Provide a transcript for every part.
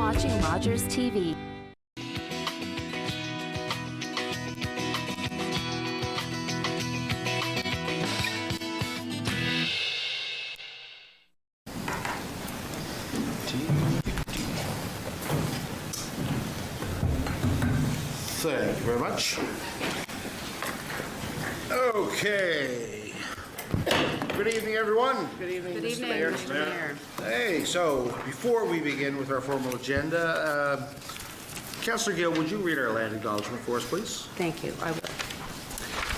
watching Rogers TV. Thank you very much. Okay. Good evening, everyone. Good evening, Good Mr. evening, Mayor. Mr. Mayor. Hey, so before we begin with our formal agenda, Councillor Gill, would you read our land acknowledgement for us, please? Thank you. I will.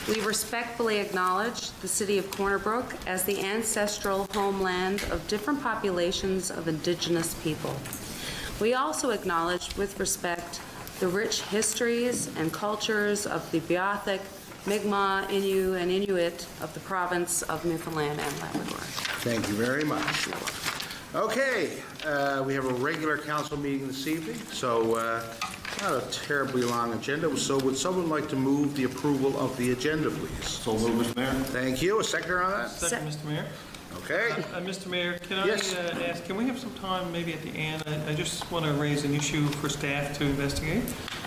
We respectfully acknowledge the city of Corner Brook as the ancestral homeland of different populations of Indigenous people. We also acknowledge with respect the rich histories and cultures of the Beothuk, Mi'kmaq, Innu, and Inuit of the province of Newfoundland and Labrador. Thank you very much. Okay, we have a regular council meeting this evening, so not a terribly long agenda. So would someone like to move the approval of the agenda, please? So moved, Mr. Mayor. Thank you. A seconder on that? Second, Mr. Mayor. Okay. Mr. Mayor, can Yes. I ask, can we have some time maybe at the end? I just want to raise an issue for staff to investigate,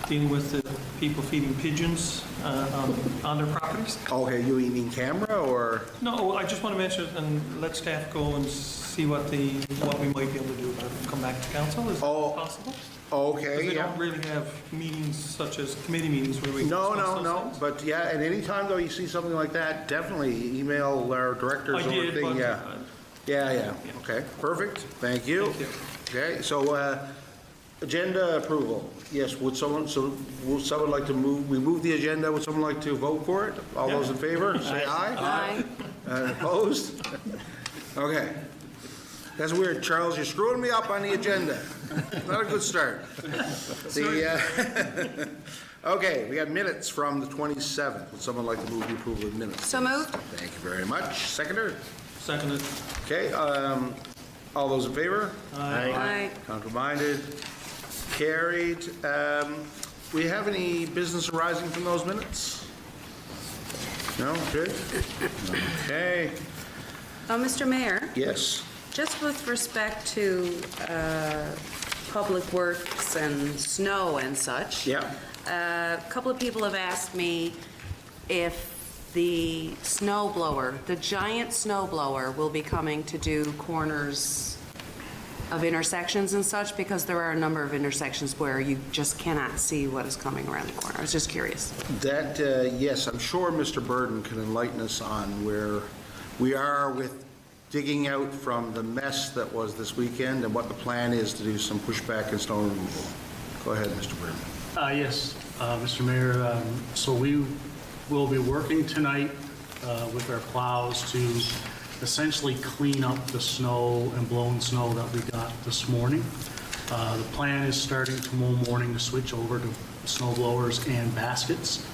dealing with the people feeding pigeons on their properties. Okay, you mean camera or? No, I just want to mention it and let staff go and see what we might be able to do about it and come back to council. Is that possible? Okay, Because we yeah. don't really have meetings such as committee meetings where we No, discuss no, those no, things. but yeah, at any time though you see something like that, definitely email our directors I or did, thing, but, yeah. Yeah, okay, perfect, thank you. Thank you. Okay, so, agenda approval, yes, would someone like to move, we move the agenda, would someone like to vote for it? All Yeah. those in favor, say aye. Aye. Opposed? Okay. That's weird, Charles, you're screwing me up on the agenda. Not a good start. Okay, we got minutes from the 27th. Would someone like to move the approval of minutes? So moved. Thank you very much. Seconder? Seconded. Okay, all those in favor? Aye. Counter-minded? Carried. We have any business arising from those minutes? No? Good? Okay. Mr. Mayor, Yes. just with respect to public works and snow and such. Yeah. A couple of people have asked me if the snow blower, the giant snow blower, will be coming to do corners of intersections and such, because there are a number of intersections where you just cannot see what is coming around the corner. I was just curious. That, yes, I'm sure Mr. Burden can enlighten us on where we are with digging out from the mess that was this weekend and what the plan is to do some pushback and snow removal. Go ahead, Mr. Burden. Yes, Mr. Mayor. So we will be working tonight with our plows to essentially clean up the snow and blown snow that we got this morning. The plan is starting tomorrow morning to switch over to snow blowers and baskets.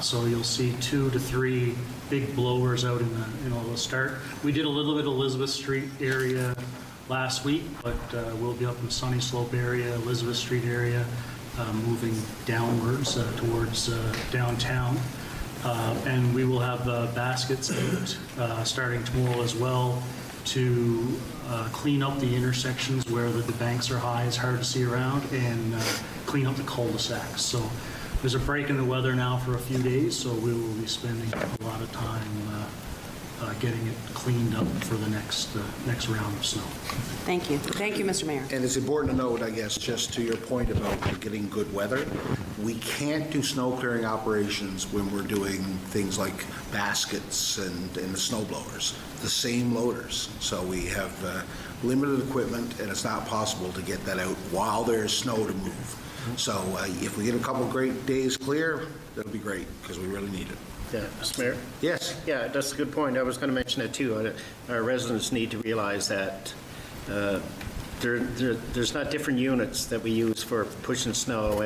So you'll see 2 to 3 big blowers out in the start. We did a little bit of Elizabeth Street area last week, but we'll be up in Sunny Slope area, Elizabeth Street area, moving downwards towards downtown. And we will have baskets out starting tomorrow as well to clean up the intersections where the banks are high, it's hard to see around, and clean up the cul-de-sacs. So there's a break in the weather now for a few days, so we will be spending a lot of time getting it cleaned up for the next round of snow. Thank you. Thank you, Mr. Mayor. And it's important to note, I guess, just to your point about getting good weather, we can't do snow clearing operations when we're doing things like baskets and the snow blowers, the same loaders. So we have limited equipment, and it's not possible to get that out while there's snow to move. So if we get a couple great days clear, that'll be great, because we really need it. Yeah, Mr. Mayor? Yes. Yeah, that's a good point. I was going to mention it too. Our residents need to realize that there's not different units that we use for pushing snow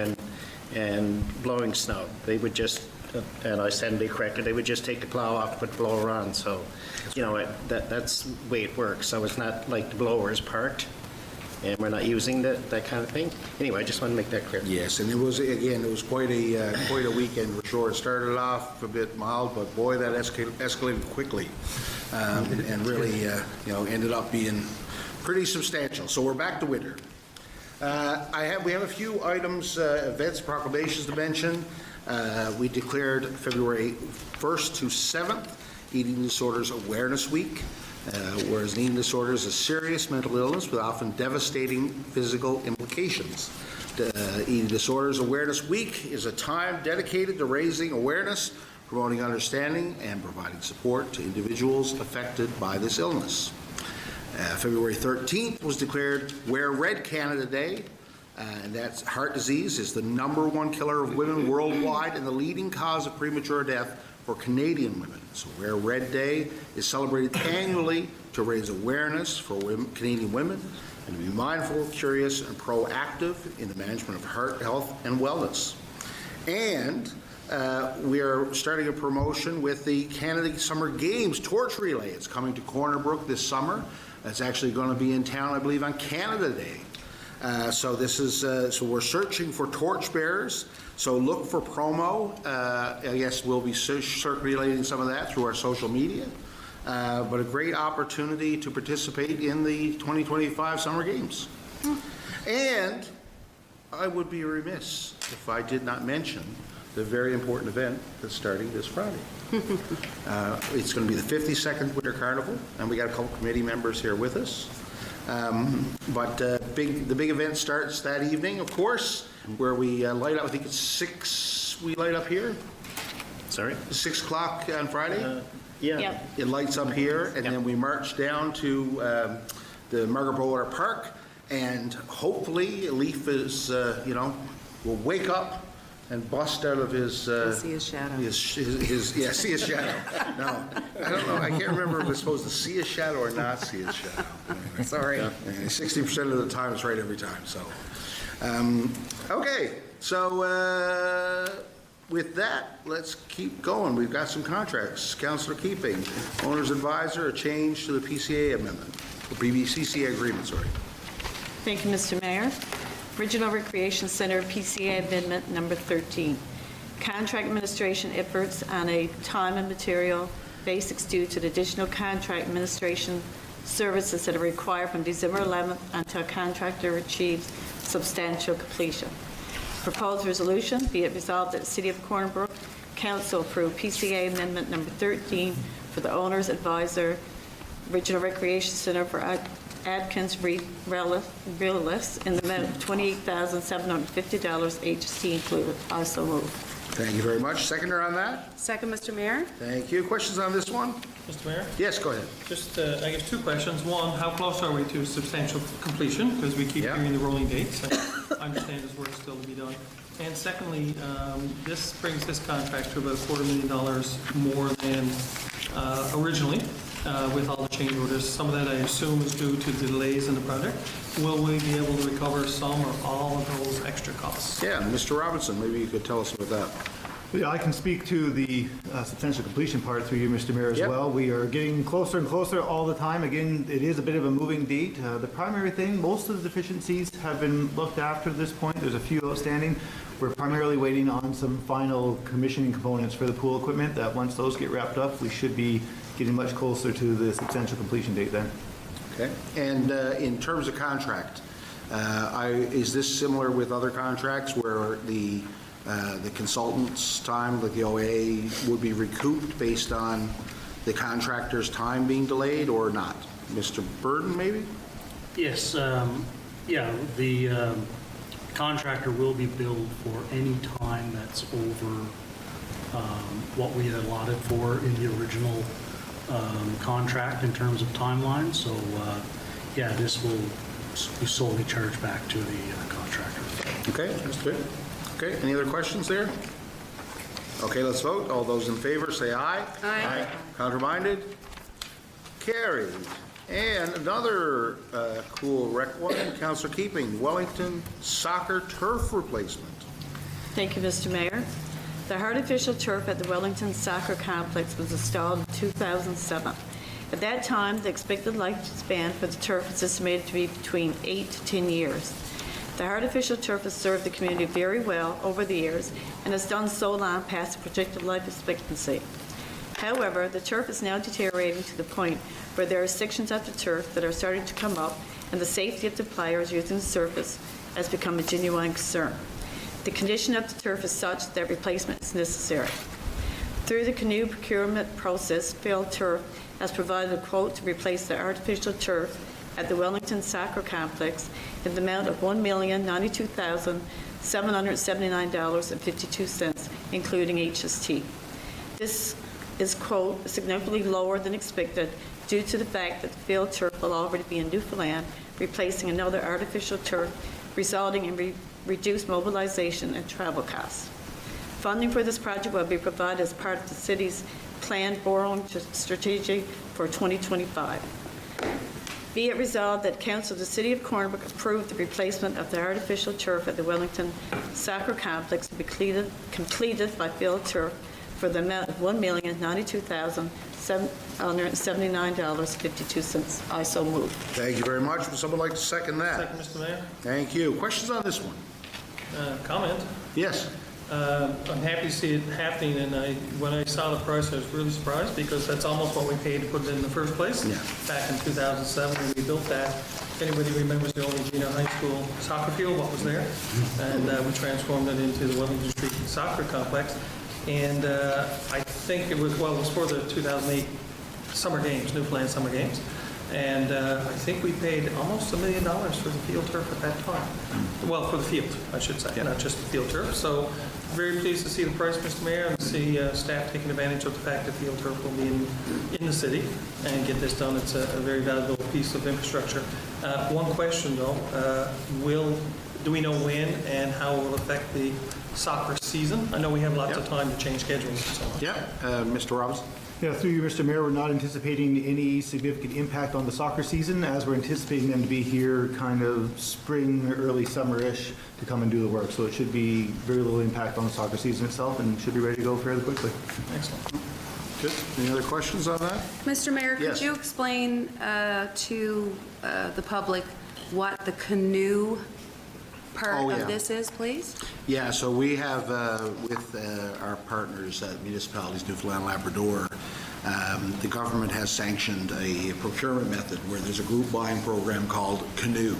and blowing snow. They would just, and I stand to be corrected, they would just take the plow off, put the blower on. So, you know, that's the way it works. So it's not like the blower is parked and we're not using that kind of thing. Anyway, I just want to make that clear. Yes, and it was quite a weekend for sure. It started off a bit mild, but boy, that escalated quickly, and really ended up being pretty substantial. So we're back to winter. We have a few items, events, proclamations to mention. We declared February 1st to 7th Eating Disorders Awareness Week, whereas an eating disorder is a serious mental illness with often devastating physical implications. Eating Disorders Awareness Week is a time dedicated to raising awareness, promoting understanding, and providing support to individuals affected by this illness. February 13th was declared Wear Red Canada Day, and that's heart disease is the #1 killer of women worldwide and the leading cause of premature death for Canadian women. So Wear Red Day is celebrated annually to raise awareness for Canadian women and to be mindful, curious, and proactive in the management of heart health and wellness. And we are starting a promotion with the Canada Summer Games Torch Relay. It's coming to Corner Brook this summer. It's actually going to be in town, I believe, on Canada Day. So this is so we're searching for torch bearers. So look for promo. I guess we'll be circulating some of that through our social media. But a great opportunity to participate in the 2025 Summer Games. And I would be remiss if I did not mention the very important event that's starting this Friday. It's going to be the 52nd Winter Carnival, and we got a couple committee members here with us. But the big event starts that evening, of course, where we light up. I think it's 6. We light up here. Sorry? 6 o'clock on Friday. Yeah. Yep. It lights up here, and then we march down to the Margaret Boulder Park, and hopefully Leaf is, will wake up and bust out of his... We'll see his shadow. See his shadow. No, I don't know. I can't remember if we're supposed to see his shadow or not see his shadow. Anyway, Sorry. 60% of the time it's right every time, so. Okay, so with that, let's keep going. We've got some contracts. Councillor Keeping, Owner's Advisor, a change to the PCA amendment, the CCA agreement, sorry. Thank you, Mr. Mayor. Regional Recreation Center PCA Amendment Number 13. Contract administration efforts on a time and material basics due to the additional contract administration services that are required from December 11th until contractor achieves substantial completion. Proposed resolution, be it resolved that the City of Corner Brook Council approve PCA Amendment Number 13 for the Owner's Advisor Regional Recreation Center for Adkins Realist in the amount of $28,750, HST included. Also moved. Thank you very much. Seconder on that? Second, Mr. Mayor. Thank you. Questions on this one? Mr. Mayor? Yes, go ahead. Just, I guess, 2 questions. One, how close are we to substantial completion? Because we keep Yeah. hearing the rolling dates. I understand there's work still to be done. And secondly, this brings this contract to about $250,000 more than originally with all the change orders. Some of that, I assume, is due to delays in the project. Will we be able to recover some or all of those extra costs? Yeah, Mr. Robinson, maybe you could tell us about that. Yeah, I can speak to the substantial completion part through you, Mr. Mayor, as Yep. well. We are getting closer and closer all the time. Again, it is a bit of a moving date. The primary thing, most of the deficiencies have been looked after at this point. There's a few outstanding. We're primarily waiting on some final commissioning components for the pool equipment that once those get wrapped up, we should be getting much closer to the substantial completion date then. Okay. And in terms of contract, is this similar with other contracts where the consultant's time, like the OA, would be recouped based on the contractor's time being delayed or not? Mr. Burden, maybe? Yes, the contractor will be billed for any time that's over what we had allotted for in the original contract in terms of timeline. So, this will be solely charged back to the contractor. Okay, that's good. Okay, any other questions there? Okay, let's vote. All those in favor, say aye. Aye. Counterminded? Carried. And another cool rec one, Councillor Keeping, Wellington soccer turf replacement. Thank you, Mr. Mayor. The artificial turf at the Wellington Soccer Complex was installed in 2007. At that time, the expected lifespan for the turf is estimated to be between 8 to 10 years. The artificial turf has served the community very well over the years and has done so long past the projected life expectancy. However, the turf is now deteriorating to the point where there are sections of the turf that are starting to come up and the safety of the players using the surface has become a genuine concern. The condition of the turf is such that replacement is necessary. Through the canoe procurement process, Field Turf has provided a quote to replace the artificial turf at the Wellington Soccer Complex in the amount of $1,092,779.52, including HST. This is, quote, significantly lower than expected due to the fact that the field turf will already be in Newfoundland, replacing another artificial turf, resulting in reduced mobilization and travel costs. Funding for this project will be provided as part of the city's planned borrowing strategy for 2025. Be it resolved that Council of the City of Corner Brook approve the replacement of the artificial turf at the Wellington Soccer Complex to be completed by Field Turf for the amount of $1,092,779.52. I so move. Thank you very much. Would someone like to second that? Second, Mr. Mayor. Thank you. Questions on this one? Comment. Yes. I'm happy to see it happening, and when I saw the price, I was really surprised, because that's almost what we paid to put it in the first place. Yeah. Back in 2007, when we built that. If anybody remembers the old junior high school soccer field, what was there? And we transformed it into the Wellington Street Soccer Complex. And I think it was for the 2008 Summer Games, Newfoundland Summer Games. And I think we paid almost $1 million for the field turf at that time. Well, for the field, I should say, not just the field turf. So very pleased to see the price, Mr. Mayor, and see staff taking advantage of the fact that field turf will be in the city and get this done. It's a very valuable piece of infrastructure. One question, though, do we know when and how it will affect the soccer season? I know we have lots of time to change schedules and so on. Yeah. Mr. Robinson? Yeah, through you, Mr. Mayor, we're not anticipating any significant impact on the soccer season, as we're anticipating them to be here kind of spring, early summer-ish to come and do the work. So it should be very little impact on the soccer season itself and should be ready to go fairly quickly. Excellent. Good. Any other questions on that? Mr. Mayor, Yes. could you explain to the public what the canoe part of this is, please? Yeah, so we have, with our partners at municipalities, Newfoundland, Labrador, the government has sanctioned a procurement method where there's a group buying program called Canoe.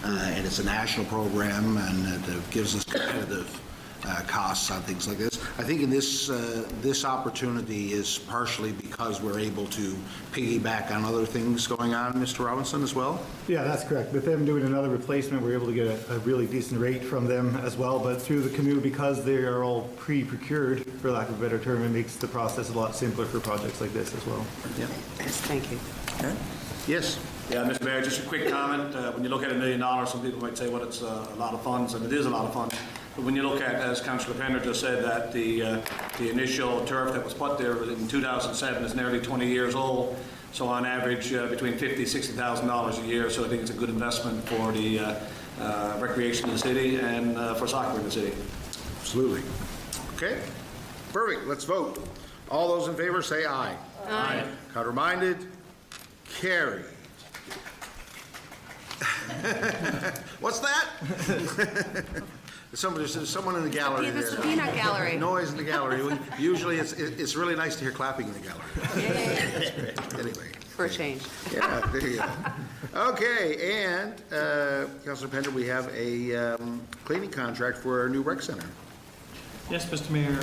And it's a national program, and it gives us competitive costs on things like this. I think in this opportunity is partially because we're able to piggyback on other things going on, Mr. Robinson, as well? Yeah, that's correct. With them doing another replacement, we're able to get a really decent rate from them as well. But through the canoe, because they are all pre-procured, for lack of a better term, it makes the process a lot simpler for projects like this as well. Yeah. Yes, thank you. Okay. Yes. Yeah, Mr. Mayor, just a quick comment. When you look at $1 million, some people might say, well, it's a lot of funds, and it is a lot of funds. But when you look at, as Councillor Pender just said, that the initial turf that was put there in 2007 is nearly 20 years old. So on average, between $50,000 and $60,000 a year. So I think it's a good investment for the recreation in the city and for soccer in the city. Absolutely. Okay. Perfect. Let's vote. All those in favor say aye. Aye. Counter-minded? Carried. What's that? There's someone in the gallery there. It's the peanut gallery. Noise in the gallery. Usually it's really nice to hear clapping in the gallery. Anyway. For a change. Yeah, there you go. Okay, and Councilor Pender, we have a cleaning contract for our new rec center. Yes, Mr. Mayor.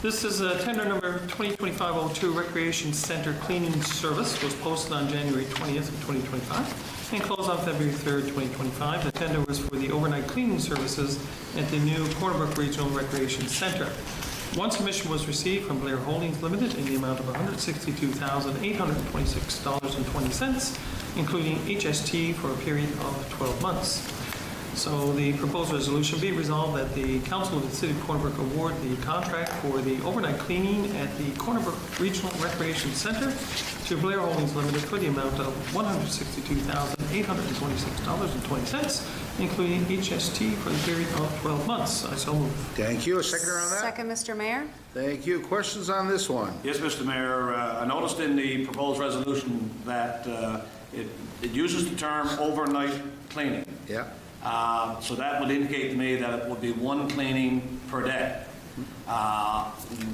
This is tender number 2025-02, Recreation Center Cleaning Service, was posted on January 20th of 2025 and closed on February 3rd, 2025. The tender was for the overnight cleaning services at the new Corner Brook Regional Recreation Center. One submission was received from Blair Holdings Limited in the amount of $162,826.20, including HST for a period of 12 months. So the proposed resolution be resolved that the Council of the City of Corner Brook award the contract for the overnight cleaning at the Corner Brook Regional Recreation Center to Blair Holdings Limited for the amount of $162,826.20, including HST for the period of 12 months. I so move. Thank you. A seconder on that? Second, Mr. Mayor. Thank you. Questions on this one? Yes, Mr. Mayor. I noticed in the proposed resolution that it uses the term overnight cleaning. Yeah. So that would indicate to me that it would be one cleaning per day.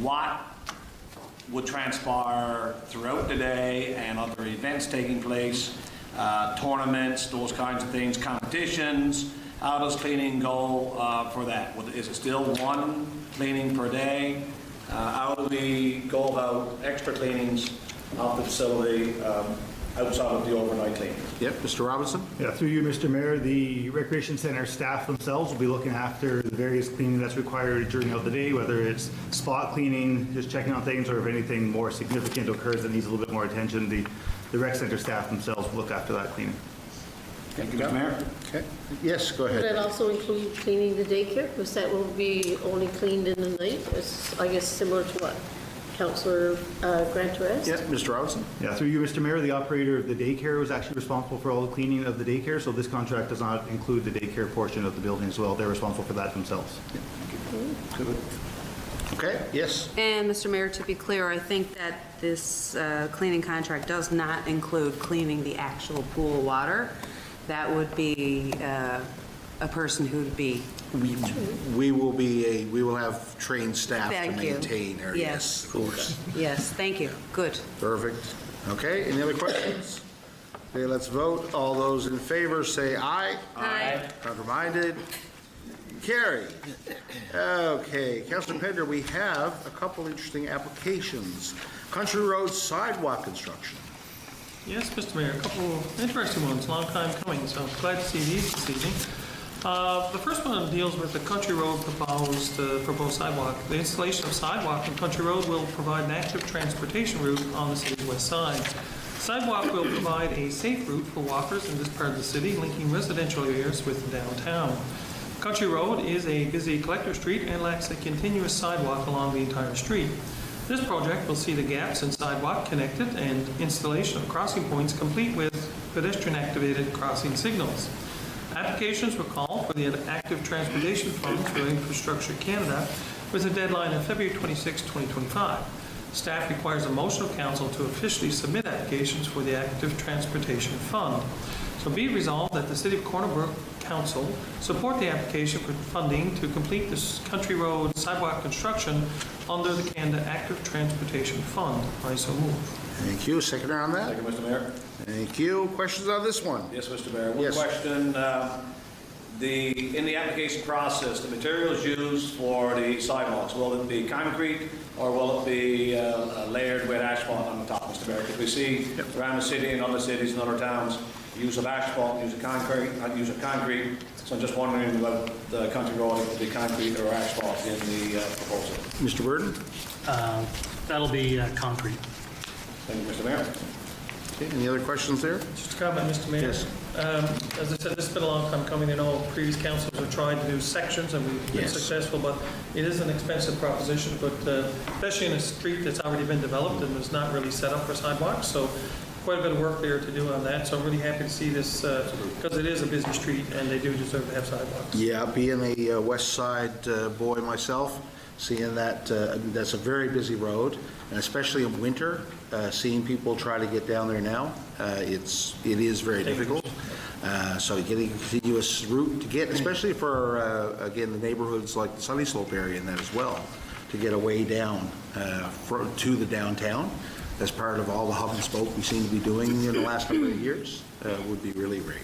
What would transpire throughout the day and other events taking place tournaments, those kinds of things, competitions. How does cleaning go for that? Is it still one cleaning per day? How do we go about extra cleanings of the facility outside of the overnight cleaning? Yep, Mr. Robinson? Yeah, through you, Mr. Mayor, the Recreation Center staff themselves will be looking after the various cleaning that's required during the day, whether it's spot cleaning, just checking on things, or if anything more significant occurs that needs a little bit more attention, the rec center staff themselves will look after that cleaning. Thank you, Mr. Mayor. Okay. Yes, go Would ahead. that also include cleaning the daycare? Because that will be only cleaned in the night? It's, I guess, similar to what Councillor Grant asked? Yeah, Mr. Robinson? Yeah, through you, Mr. Mayor, the operator of the daycare was actually responsible for all the cleaning of the daycare, so this contract does not include the daycare portion of the building as well. They're responsible for that themselves. Good. Okay, yes. And Mr. Mayor, to be clear, I think that this cleaning contract does not include cleaning the actual pool water. That would be a person who'd be. We will have trained staff to Thank you. maintain areas. Yes. Of course. Yes, thank you. Good. Perfect. Okay, any other questions? Okay, let's vote. All those in favor say aye. Aye. Counter-minded? Carried. Okay, Councilor Pender, we have a couple interesting applications. Country Road sidewalk construction. Yes, Mr. Mayor, a couple interesting ones, long time coming, so glad to see these this evening. The first one deals with the Country Road proposed sidewalk. The installation of sidewalk on Country Road will provide an active transportation route on the city's west side. Sidewalk will provide a safe route for walkers in this part of the city, linking residential areas with downtown. Country Road is a busy collector street and lacks a continuous sidewalk along the entire street. This project will see the gaps in sidewalk connected and installation of crossing points complete with pedestrian-activated crossing signals. Applications were called for the Active Transportation Fund through Infrastructure Canada with a deadline of February 26, 2025. Staff requires a motion of council to officially submit applications for the Active Transportation Fund. So be it resolved that the City of Corner Brook Council support the application for funding to complete this Country Road sidewalk construction under the Canada Active Transportation Fund. I so move. Thank you. Seconder on that? Thank you, Mr. Mayor. Thank you. Questions on this one? Yes, Mr. Mayor. One Yes. question. In the application process, the materials used for the sidewalks, will it be concrete or will it be layered with asphalt on the top, Mr. Mayor? Because we see around the city and other cities and other towns, use of asphalt, use of concrete. So I'm just wondering about the Country Road, if it be concrete or asphalt in the proposal. Mr. Burden? That'll be concrete. Thank you, Mr. Mayor. Okay, any other questions there? Just a comment, Mr. Mayor. Yes. As I said, this has been a long time coming. I know previous councils have tried to do sections and we've been Yes. successful, but it is an expensive proposition, but especially in a street that's already been developed and was not really set up for sidewalks. So quite a bit of work there to do on that. So I'm really happy to see this because it is a busy street and they do deserve to have sidewalks. Yeah, being a west side boy myself, seeing that, that's a very busy road, and especially in winter, seeing people try to get down there now, it is very difficult. So getting a continuous route to get, especially for, again, the neighborhoods like the Sunny Slope area and that as well, to get a way down to the downtown as part of all the hub and spoke we seem to be doing in the last number of years, would be really great.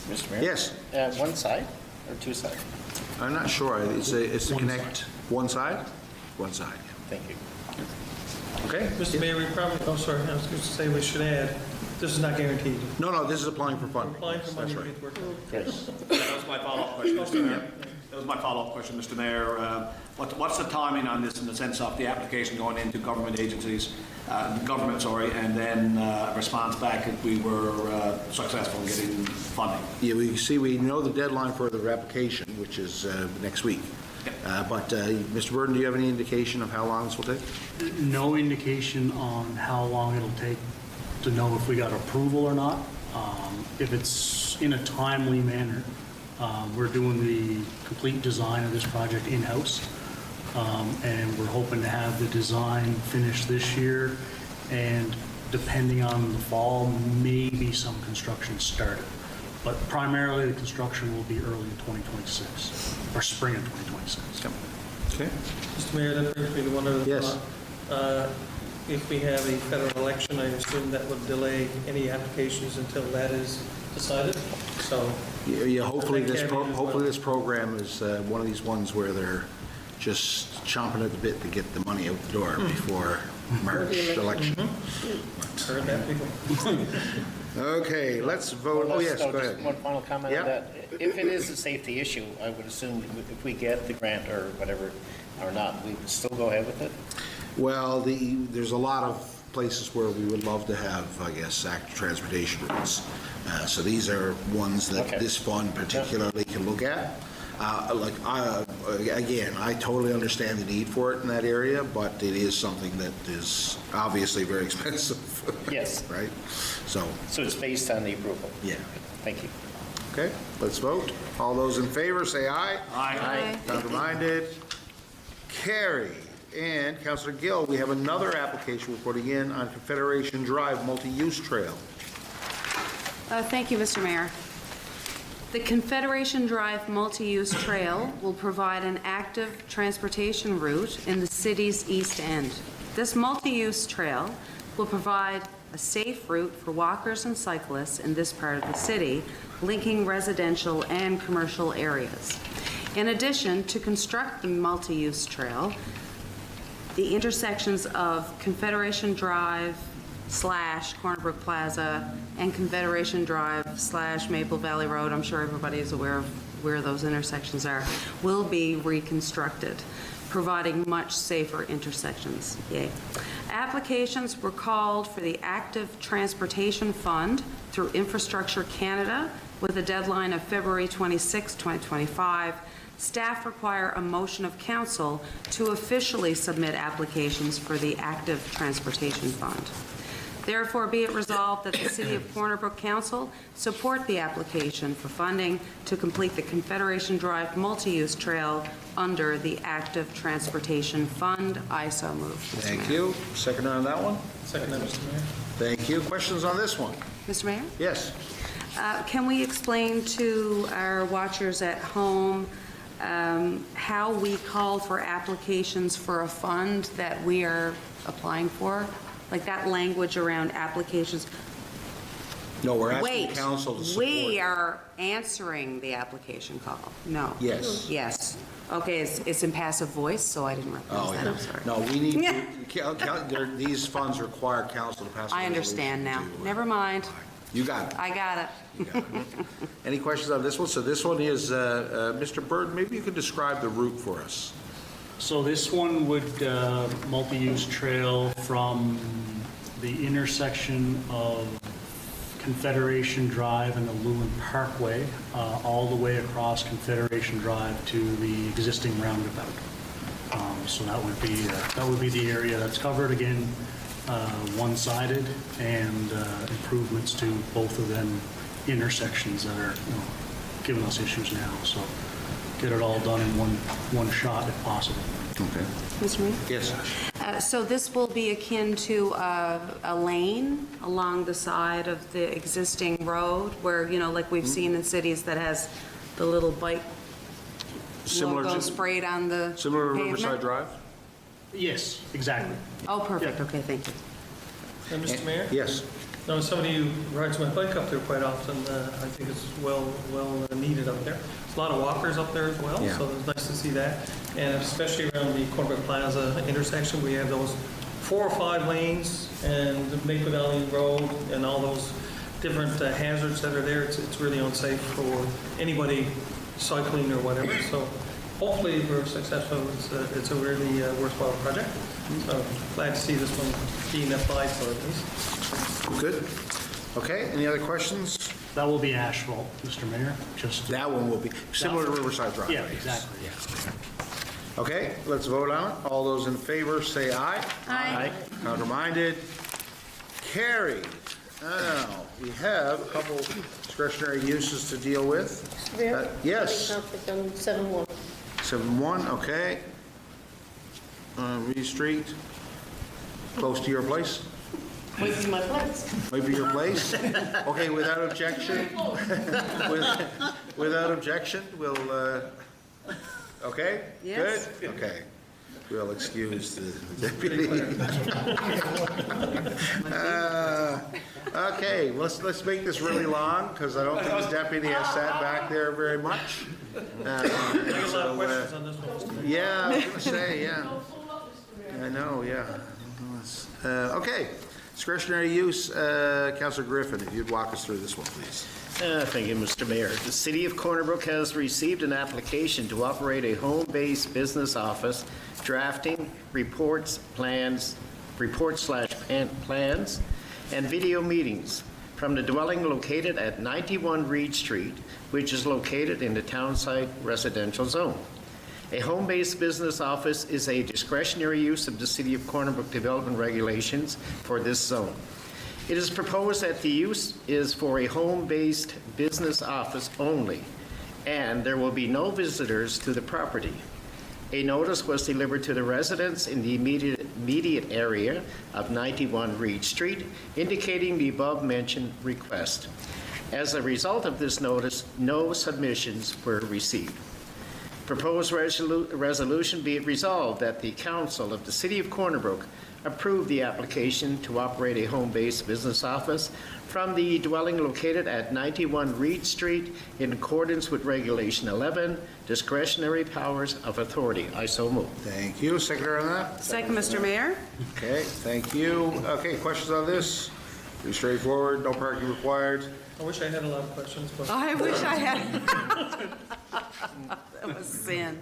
Mr. Mayor? Yes, One side or two sides? I'm not sure. It's to connect one side? One side, yeah. Thank you. Okay? Mr. Mayor, we probably, oh, sorry, I was going to say we should add, this is not guaranteed. No, this is applying for funding. Applying for money That's to right. get work done. Yes. That was my follow-up question, Mr. Mayor. That was my follow-up question, Mr. Mayor. What's the timing on this in the sense of the application going into government agencies, and then a response back if we were successful in getting funding? Yeah, we know the deadline for the application, which is next week. But Mr. Burden, do you have any indication of how long this will take? No indication on how long it'll take to know if we got approval or not. If it's in a timely manner, we're doing the complete design of this project in-house. And we're hoping to have the design finished this year, and depending on the fall, maybe some construction started. But primarily, the construction will be early in 2026, or spring of 2026. Okay. Mr. Mayor, that brings me to one other Yes. thought. if we have a federal election, I assume that would delay any applications until that is decided, so. Yeah, hopefully I think Abby as well. hopefully this program is one of these ones where they're just chomping at the bit to get the money out the door before March election. Heard that before. Okay, let's vote. Oh, yes, No, go just ahead. one final comment Yeah. on that. If it is a safety issue, I would assume if we get the grant or whatever, or not, we would still go ahead with it? Well, there's a lot of places where we would love to have, I guess, active transportation routes. So these are ones that Okay. this fund particularly can look at. Again, I totally understand the need for it in that area, but it is something that is obviously very expensive. Yes. Right? So, So it's based on the approval? yeah. Thank you. Okay, let's vote. All those in favor, say aye. Aye. Counter-minded? Carried. And Councillor Gill, we have another application we're putting in on Confederation Drive multi-use trail. Thank you, Mr. Mayor. The Confederation Drive Multi-Use Trail will provide an active transportation route in the city's east end. This multi-use trail will provide a safe route for walkers and cyclists in this part of the city, linking residential and commercial areas. In addition, to construct the multi-use trail, the intersections of Confederation Drive / Cornerbrook Plaza and Confederation Drive / Maple Valley Road, I'm sure everybody is aware of where those intersections are, will be reconstructed, providing much safer intersections. Yay. Applications were called for the Active Transportation Fund through Infrastructure Canada with a deadline of February 26, 2025. Staff require a motion of council to officially submit applications for the Active Transportation Fund. Therefore, be it resolved that the City of Corner Brook Council support the application for funding to complete the Confederation Drive multi-use trail under the Active Transportation Fund. I so move. Mr. Thank Mayor. you. Second on that one? Second, Mr. Mayor. Thank you. Questions on this one? Mr. Mayor? Yes. Can we explain to our watchers at home how we call for applications for a fund that we are applying for? Like that language around applications. No, we're asking Wait, council to support. we are answering the application call. No. Yes. Yes. Okay, it's in passive voice, so I didn't recognize Oh, that. yeah. I'm sorry. No, we need, these funds require council to pass a I resolution understand now. to, Never mind. You got it. I got it. You got it. Any questions on this one? So this one is, Mr. Bird, maybe you could describe the route for us. So this one would multi-use trail from the intersection of Confederation Drive and the Lewin Parkway, all the way across Confederation Drive to the existing roundabout. So that would be the area that's covered. Again, one-sided, and improvements to both of them intersections that are, giving us issues now. So get it all done in one shot if possible. Okay. Mr. Mayor? Yes. So this will be akin to a lane along the side of the existing road where, like we've seen in cities that has the little bike Similar logo to- sprayed on the Similar to pavement? Riverside Drive? Yes, exactly. Oh, perfect, okay, thank you. And Mr. Mayor? Yes. Now, as somebody who rides my bike up there quite often, I think it's well needed up there. There's a lot of walkers up there as well, Yeah. so it's nice to see that. And especially around the Cornbrook Plaza intersection, we have those 4 or 5 lanes and the Maple Valley Road and all those different hazards that are there. It's really unsafe for anybody cycling or whatever. So hopefully we're successful. It's a really worthwhile project. So glad to see this one being applied for at least. Good. Okay, any other questions? That will be asphalt, Mr. Mayor, just. That one will be similar to Riverside Drive. Yeah, I guess. exactly, yeah. Okay, let's vote on it. All those in favor, say aye. Aye. Counterminded? Carried. Now, we have a couple discretionary uses to deal with. Mr. Mayor? Yes. Conflict on 7-1. 7-1, okay. Reed Street, close to your place? Might be my place. Might be your place? Okay, without objection? Without objection, we'll, okay? Yes. Good? Okay. We'll excuse the deputy. Okay, let's make this really long, because I don't think the deputy has sat back there very much. I got a lot of questions on this one, Mr. Mayor. Yeah, I was gonna say, yeah. I know, yeah. Okay, discretionary use, Councillor Griffin, if you'd walk us through this one, please. Thank you, Mr. Mayor. The City of Corner Brook has received an application to operate a home-based business office, drafting reports, plans, plans, and video meetings from the dwelling located at 91 Reed Street, which is located in the townsite residential zone. A home-based business office is a discretionary use of the City of Corner Brook development regulations for this zone. It is proposed that the use is for a home-based business office only, and there will be no visitors to the property. A notice was delivered to the residents in the immediate area of 91 Reed Street, indicating the above-mentioned request. As a result of this notice, no submissions were received. Proposed resolution be it resolved that the Council of the City of Corner Brook approve the application to operate a home-based business office from the dwelling located at 91 Reed Street in accordance with Regulation 11, discretionary powers of authority. I so move. Thank you. Secretary on that? Second, Mr. Mayor. Okay, thank you. Okay, questions on this? Pretty straightforward, no parking required. I wish I had a lot of questions, but I wish I had. That was sin.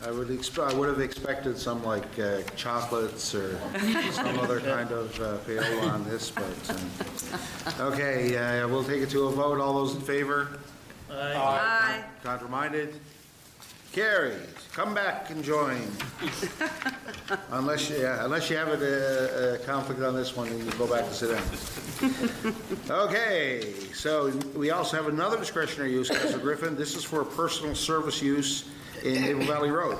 I would have expected some like chocolates or some other kind of payola on this, but, okay, we'll take it to a vote. All those in favor? Aye. Contrary-minded? Carried. Come back and join. Unless you have a conflict on this one, then you go back to sit down. Okay, so we also have another discretionary use, Councilor Griffin. This is for a personal service use in Maple Valley Road.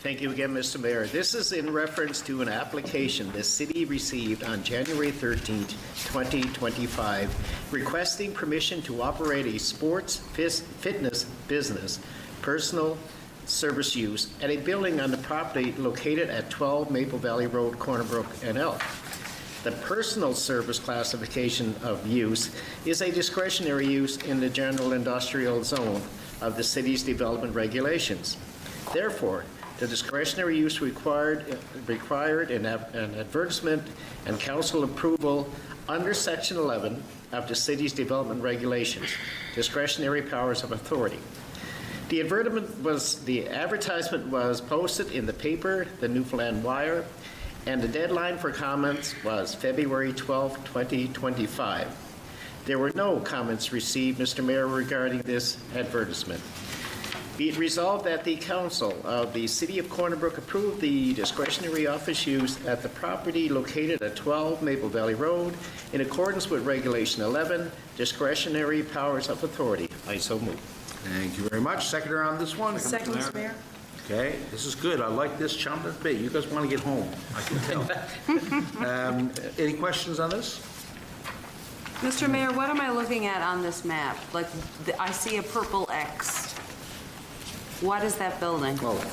Thank you again, Mr. Mayor. This is in reference to an application the city received on January 13th, 2025, requesting permission to operate a sports fitness business, personal service use, at a building on the property located at 12 Maple Valley Road, Corner Brook, NL. The personal service classification of use is a discretionary use in the general industrial zone of the city's development regulations. Therefore, the discretionary use required an advertisement and council approval under Section 11 of the city's development regulations, discretionary powers of authority. The advertisement was posted in the paper, the Newfoundland Wire, and the deadline for comments was February 12, 2025. There were no comments received, Mr. Mayor, regarding this advertisement. Be it resolved that the Council of the City of Corner Brook approve the discretionary office use at the property located at 12 Maple Valley Road in accordance with Regulation 11, discretionary powers of authority. I so move. Thank you very much. Seconder on this one? Second, Mr. Mayor. Okay, this is good. I like this chunk of bit. You guys want to get home, I can tell. Any questions on this? Mr. Mayor, what am I looking at on this map? Like, I see a purple X. What is that building? Oh, let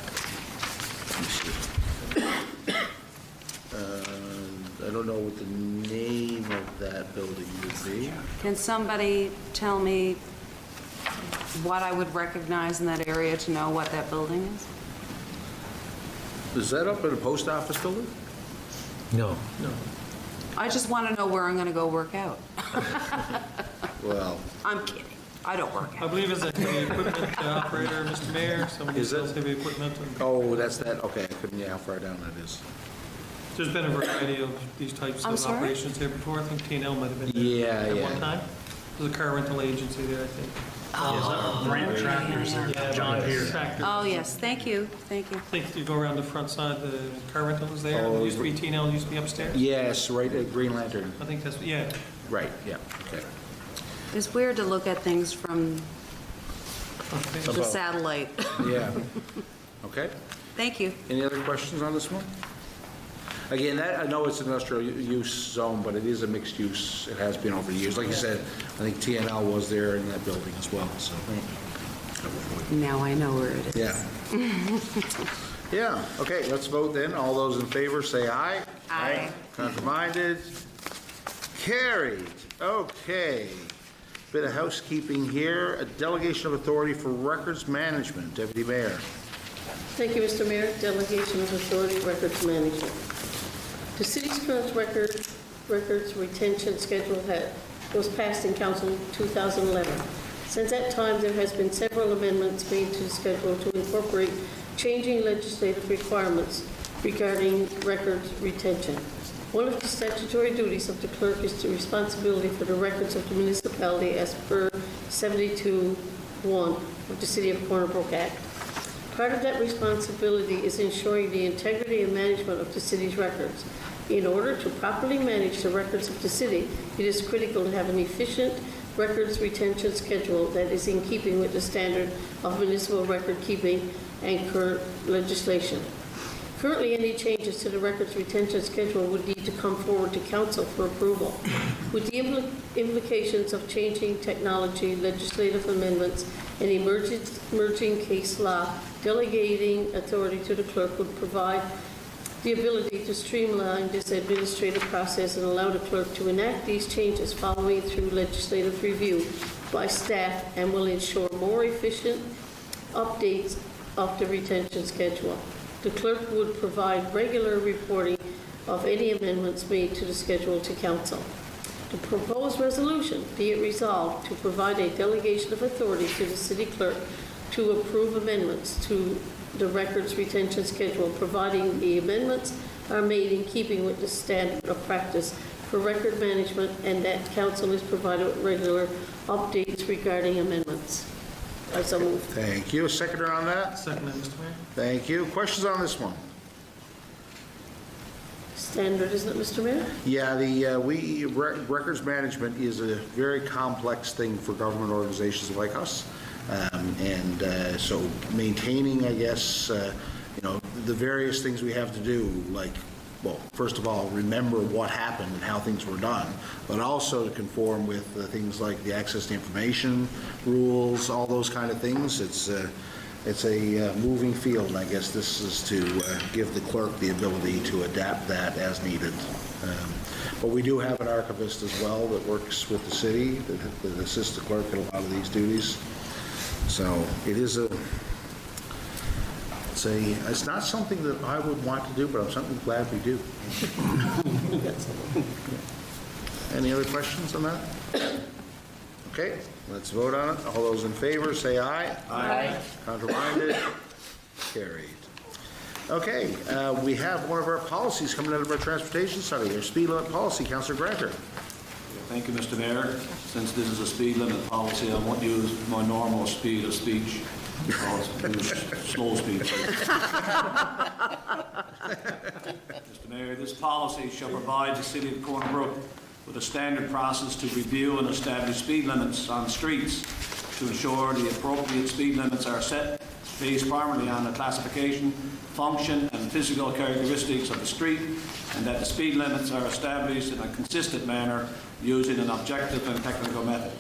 me see. I don't know what the name of that building would be. Can somebody tell me what I would recognize in that area to know what that building is? Is that up at a post office building? No. I just want to know where I'm going to go work out. Well, I'm kidding. I don't work I out. believe it's a heavy equipment operator, Mr. Mayor. Somebody Is it? sells heavy equipment. And oh, that's that. Okay, I couldn't, yeah, how far down that is. there's been a variety of these types I'm of sorry? operations there before. I think T&L might have been there Yeah, at yeah. one time. There's a car rental agency there, I think. Brand tractors there, Yeah, John Deere. tractor. Oh, yes, thank you, thank you. I think you go around the front side, the car rental is there. Oh, It used to be T&L, it used to be upstairs. Yes, right at Green Lantern. I think that's, yeah. Right, yeah, okay. It's weird to look at things from the Above. satellite. Yeah. Okay. Thank you. Any other questions on this one? Again, that, I know it's an industrial use zone, but it is a mixed use. It has been over the years. Like you said, I think TNL was there in that building as well, so. Now I know where it is. Yeah. Yeah, okay, let's vote then. All those in favor, say aye. Aye. Contraminded? Carried. Okay. Bit of housekeeping here. A delegation of authority for records management. Deputy Mayor. Thank you, Mr. Mayor. Delegation of authority, records management. The city's current records retention schedule was passed in council in 2011. Since that time, there has been several amendments made to the schedule to incorporate changing legislative requirements regarding records retention. One of the statutory duties of the clerk is the responsibility for the records of the municipality as per 72(1) of the City of Corner Brook Act. Part of that responsibility is ensuring the integrity and management of the city's records. In order to properly manage the records of the city, it is critical to have an efficient records retention schedule that is in keeping with the standard of municipal record keeping and current legislation. Currently, any changes to the records retention schedule would need to come forward to council for approval. With the implications of changing technology, legislative amendments, and emerging case law, delegating authority to the clerk would provide the ability to streamline this administrative process and allow the clerk to enact these changes following through legislative review by staff, and will ensure more efficient updates of the retention schedule. The clerk would provide regular reporting of any amendments made to the schedule to council. The proposed resolution, be it resolved, to provide a delegation of authority to the city clerk to approve amendments to the records retention schedule, providing the amendments are made in keeping with the standard of practice for record management, and that council is provided with regular updates regarding amendments. I so move. Thank you. A seconder on that? Second, Mr. Mayor. Thank you. Questions on this one? Standard, isn't it, Mr. Mayor? Yeah, the records management is a very complex thing for government organizations like us. So maintaining, I guess, the various things we have to do, like, well, first of all, remember what happened and how things were done, but also to conform with things like the access to information rules, all those kind of things. It's a moving field, and I guess this is to give the clerk the ability to adapt that as needed. But we do have an archivist as well that works with the city, that assists the clerk in a lot of these duties. So it is it's not something that I would want to do, but I'm certainly glad we do. Any other questions on that? Okay, let's vote on it. All those in favor, say aye. Aye. Contraminded? Carried. Okay, we have one of our policies coming out of our transportation study, our speed limit policy. Councillor Granter. Thank you, Mr. Mayor. Since this is a speed limit policy, I won't use my normal speed of speech. I'll use slow speed. Mr. Mayor, this policy shall provide the City of Corner Brook with a standard process to review and establish speed limits on streets to ensure the appropriate speed limits are set based primarily on the classification, function, and physical characteristics of the street, and that the speed limits are established in a consistent manner using an objective and technical method.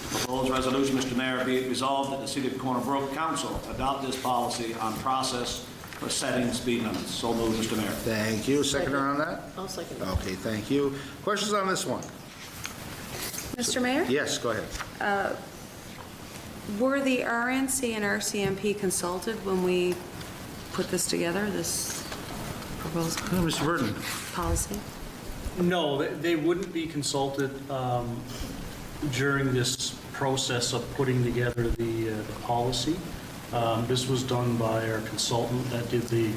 Proposed resolution, Mr. Mayor, be it resolved that the City of Corner Brook Council adopt this policy on process for setting speed limits. So moved, Mr. Mayor. Thank you. Seconder on that? I'll second that. Okay, thank you. Questions on this one? Mr. Mayor? Yes, go ahead. Were the RNC and RCMP consulted when we put this together, this proposed Mr. Burton. policy? No, they wouldn't be consulted during this process of putting together the policy. This was done by our consultant that did the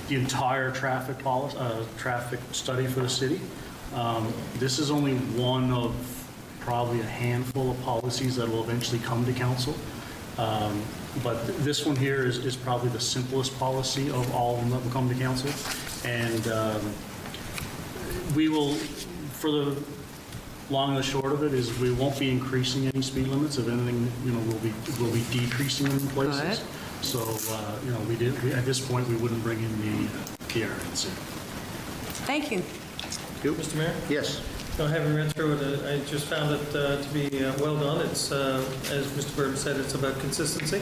entire traffic study for the city. This is only one of probably a handful of policies that will eventually come to council. But this one here is probably the simplest policy of all of them that will come to council. And we will, for the long and the short of it, is we won't be increasing any speed limits. If anything, we'll be decreasing them in places. Good. So, at this point, we wouldn't bring in the RNC. Thank you. You? Mr. Mayor? Yes. Having read through it, I just found it to be well done. It's, as Mr. Burton said, it's about consistency.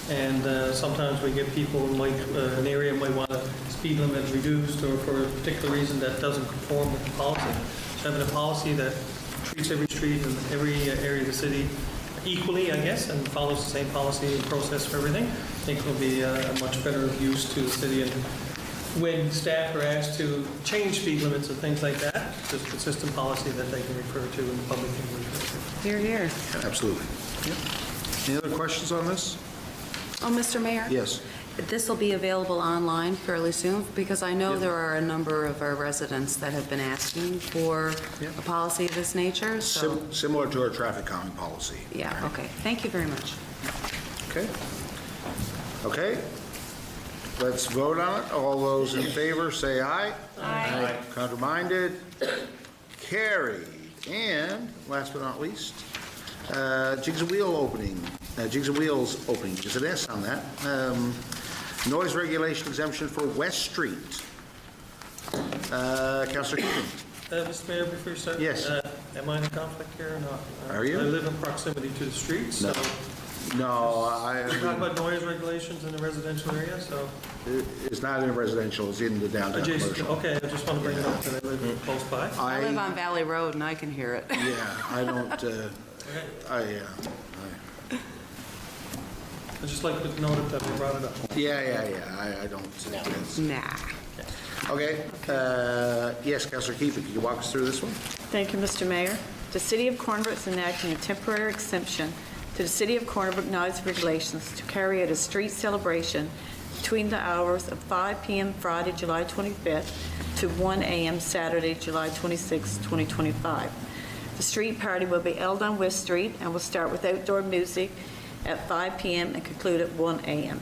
And sometimes we get people in an area might want a speed limit reduced or for a particular reason that doesn't conform with the policy. So having a policy that treats every street and every area of the city equally, I guess, and follows the same policy and process for everything, I think will be a much better use to the city. And when staff are asked to change speed limits and things like that, there's a consistent policy that they can refer to and the public can refer to. Here, here. Absolutely. Any other questions on this? Oh, Mr. Mayor? Yes. This will be available online fairly soon, because I know there are a number of our residents that have been asking for a policy of this nature, so... Similar to our traffic calming policy. Yeah, okay. Thank you very much. Okay. Okay. Let's vote on it. All those in favor, say aye. Aye. Counterminded? Carried. And last but not least, Jigs and Wheels opening. There's an S on that. Noise regulation exemption for West Street. Councillor Keating. Mr. Mayor, before you start? Yes. Am I in conflict here or not? Are you? I live in proximity to the street, so... No, We're talking about noise regulations in the residential area, so... it's not in residential, it's in the downtown Adjacent, commercial. okay, I just want to bring it up that I live close by. I live on Valley Road, and I can hear it. Yeah, I don't, I'd just like to note that we brought it up. I don't. Yes. Nah. Okay, yes, Councillor Keefe, can you walk us through this one? Thank you, Mr. Mayor. The City of Corner Brook is enacting a temporary exemption to the City of Corner Brook noise regulations to carry out a street celebration between the hours of 5 p.m. Friday, July 25th to 1 a.m. Saturday, July 26, 2025. The street party will be held on West Street and will start with outdoor music at 5 p.m. and conclude at 1 a.m.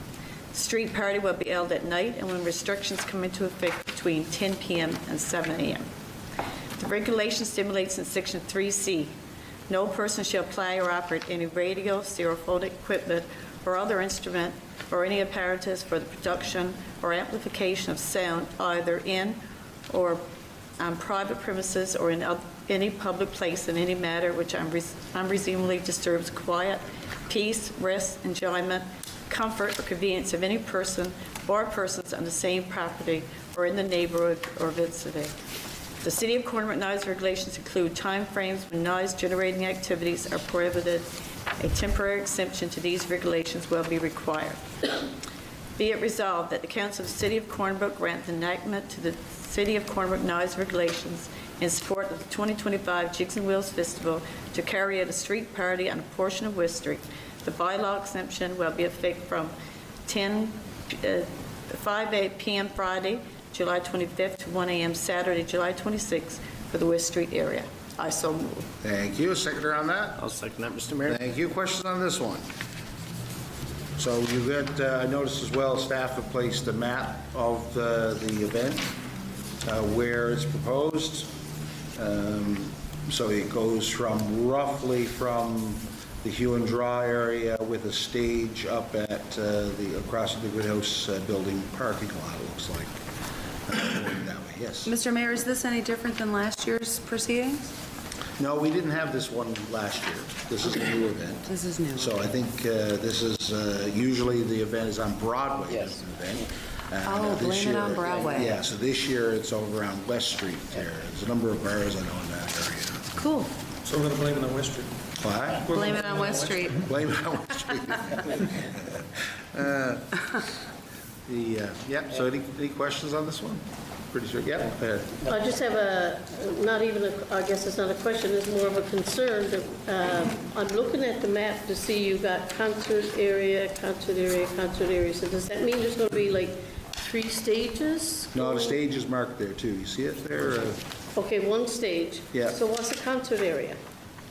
The street party will be held at night and when restrictions come into effect between 10 p.m. and 7 a.m. The regulation stimulates in Section 3C, no person shall play or operate any radio, stereophonic equipment, or other instrument or any apparatus for the production or amplification of sound either in or on private premises or in any public place in any matter which unreasonably disturbs quiet, peace, rest, enjoyment, comfort, or convenience of any person or persons on the same property or in the neighborhood or vicinity. The City of Corner Brook noise regulations include time frames when noise-generating activities are prohibited. A temporary exemption to these regulations will be required. Be it resolved that the Council of the City of Corner Brook grant the enactment to the City of Corner Brook noise regulations in support of the 2025 Jigs and Wheels Festival to carry out a street party on a portion of West Street. The bylaw exemption will be effective from 5 p.m. Friday, July 25th to 1 a.m. Saturday, July 26th for the West Street area. I so move. Thank you. Seconder on that? I'll second that, Mr. Mayor. Thank you. Questions on this one? So you got, I noticed as well, staff have placed a map of the event, where it's proposed. So it goes from roughly from the Hue and Draw area with a stage up at across the Good House building parking lot, it looks like. Going that way, yes. Mr. Mayor, is this any different than last year's proceedings? No, we didn't have this one last year. This is a new event. This is new. So I think this is, usually the event is on Broadway. Yes. Oh, This blame it on year- Broadway. Yeah, so this year it's over on West Street there. There's a number of bars I know in that area. Cool. So we're going to blame it on West Street. What? Blame it on West Street. Blame it on West Street. Yeah, so any questions on this one? Pretty sure, yeah, go ahead. I just have I guess it's not a question, it's more of a concern that I'm looking at the map to see you got concert area. So does that mean there's going to be like 3 stages? No, the stage is marked there too. You see it there? Okay, 1 stage. Yeah. So what's the concert area?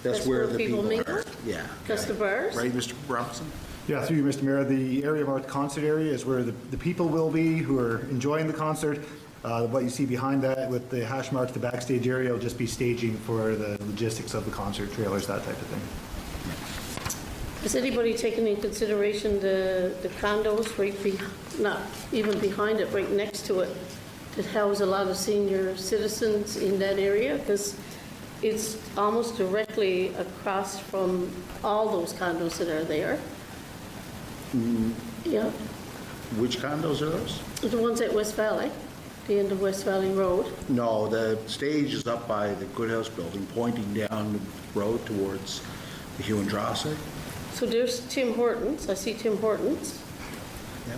That's where the people mingle? are. Yeah. That's the bars? Right, Mr. Robinson? Yeah, through you, Mr. Mayor, the area marked concert area is where the people will be who are enjoying the concert. What you see behind that with the hash marks, the backstage area, will just be staging for the logistics of the concert, trailers, that type of thing. Has anybody taken into consideration the condos not even behind it, right next to it, that house a lot of senior citizens in that area? Because it's almost directly across from all those condos that are there. Yeah, Which condos are those? the ones at West Valley, the end of West Valley Road. No, the stage is up by the Good House building, pointing down the road towards the Hugh and Drossy. So there's Tim Hortons, I see Tim Hortons. Yeah.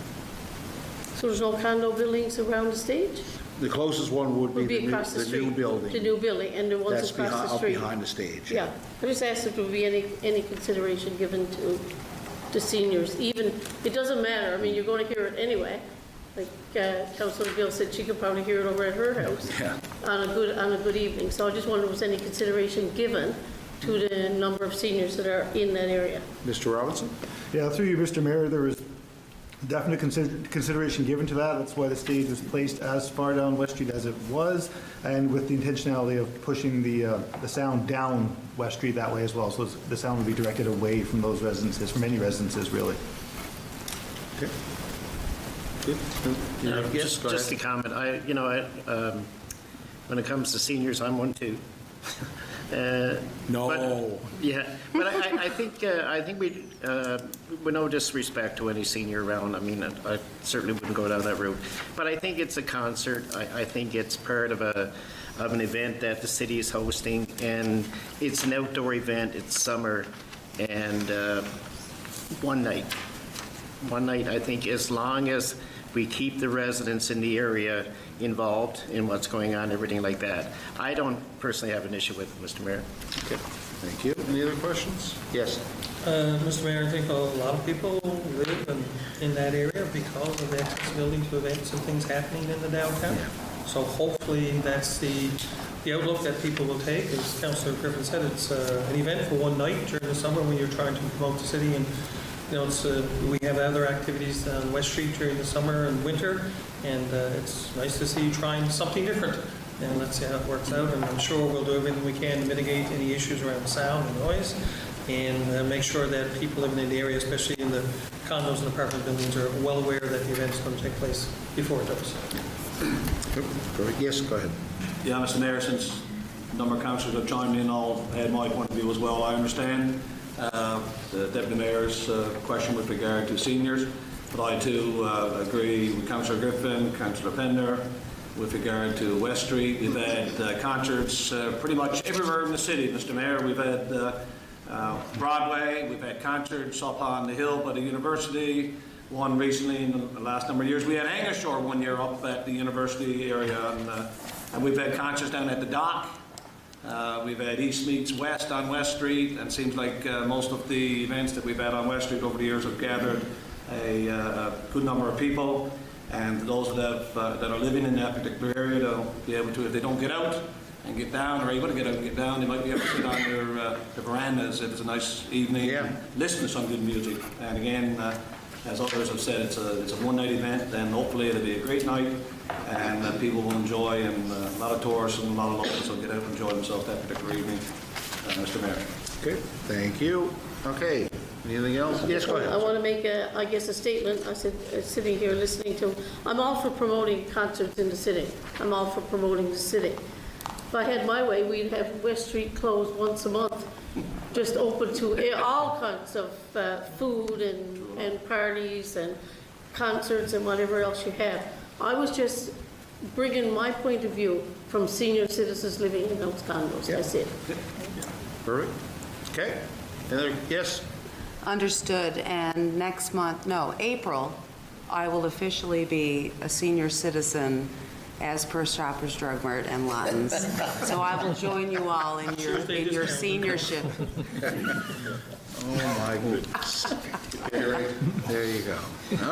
So there's no condo buildings around the stage? The closest one would Would be be across the the street. new building. The new building, and the ones That's across the up street. behind the stage. Yeah, I just asked if there would be any consideration given to seniors, even, it doesn't matter, I mean, you're going to hear it anyway. Like Councilor Gill said, she could probably hear it over at her house Yeah. on a good evening. So I just wondered if there was any consideration given to the number of seniors that are in that area. Mr. Robinson? Yeah, through you, Mr. Mayor, there was definite consideration given to that. That's why the stage was placed as far down West Street as it was, and with the intentionality of pushing the sound down West Street that way as well. So the sound would be directed away from those residences, from any residences, really. Okay. Good. Yes, go Just a ahead. comment, when it comes to seniors, I'm one too. No. But- Yeah, but I think we, with no disrespect to any senior around, I mean, I certainly wouldn't go down that route. But I think it's a concert, I think it's part of an event that the city is hosting, and it's an outdoor event, it's summer, and one night, I think, as long as we keep the residents in the area involved in what's going on, everything like that. I don't personally have an issue with it, Mr. Mayor. Okay, thank you. Any other questions? Yes. Mr. Mayor, I think a lot of people live in that area because of the accessibility to events and things happening in the downtown. So hopefully that's the outlook that people will take. As Councillor Griffin said, it's an event for one night during the summer when you're trying to promote the city. And you know, we have other activities on West Street during the summer and winter, and it's nice to see you trying something different. And let's see how it works out, and I'm sure we'll do everything we can to mitigate any issues around sound and noise, and make sure that people living in the area, especially in the condos and apartment buildings, are well aware that the event is going to take place before it does. Yes, go ahead. Yeah, Mr. Mayor, since a number of councillors have joined me, and I'll add my point of view as well. I understand the Deputy Mayor's question with regard to seniors, but I too agree with Councillor Griffin, Councillor Pender, with regard to West Street. We've had concerts pretty much everywhere in the city, Mr. Mayor. We've had Broadway, we've had concerts up on the hill by the university, one recently in the last number of years. We had Angashore one year up at the university area, and we've had concerts down at the dock. We've had East meets West on West Street, and it seems like most of the events that we've had on West Street over the years have gathered a good number of people. And those that are living in that particular area, they'll be able to, if they don't get out and get down, or able to get out and get down, they might be able to sit on their verandas if it's a nice evening, and listen to some good music. And again, as others have said, it's a one-night event, and hopefully it'll be a great night, and people will enjoy, and a lot of tourists and a lot of locals will get out and enjoy themselves that particular evening, Mr. Mayor. Okay, thank you. Okay, anything else? Yes, go I ahead. want to make, a statement. I said, sitting here listening to, I'm all for promoting concerts in the city. I'm all for promoting the city. If I had my way, we'd have West Street closed once a month, just open to all kinds of food and parties and concerts and whatever else you have. I was just bringing my point of view from senior citizens living in those condos. That's it. Perfect. Okay. Yes? Understood, and next month, no, April, I will officially be a senior citizen as per Shoppers Drug Mart and Lawton's. So I will join you all in your seniorship. Oh, my goodness. There you go.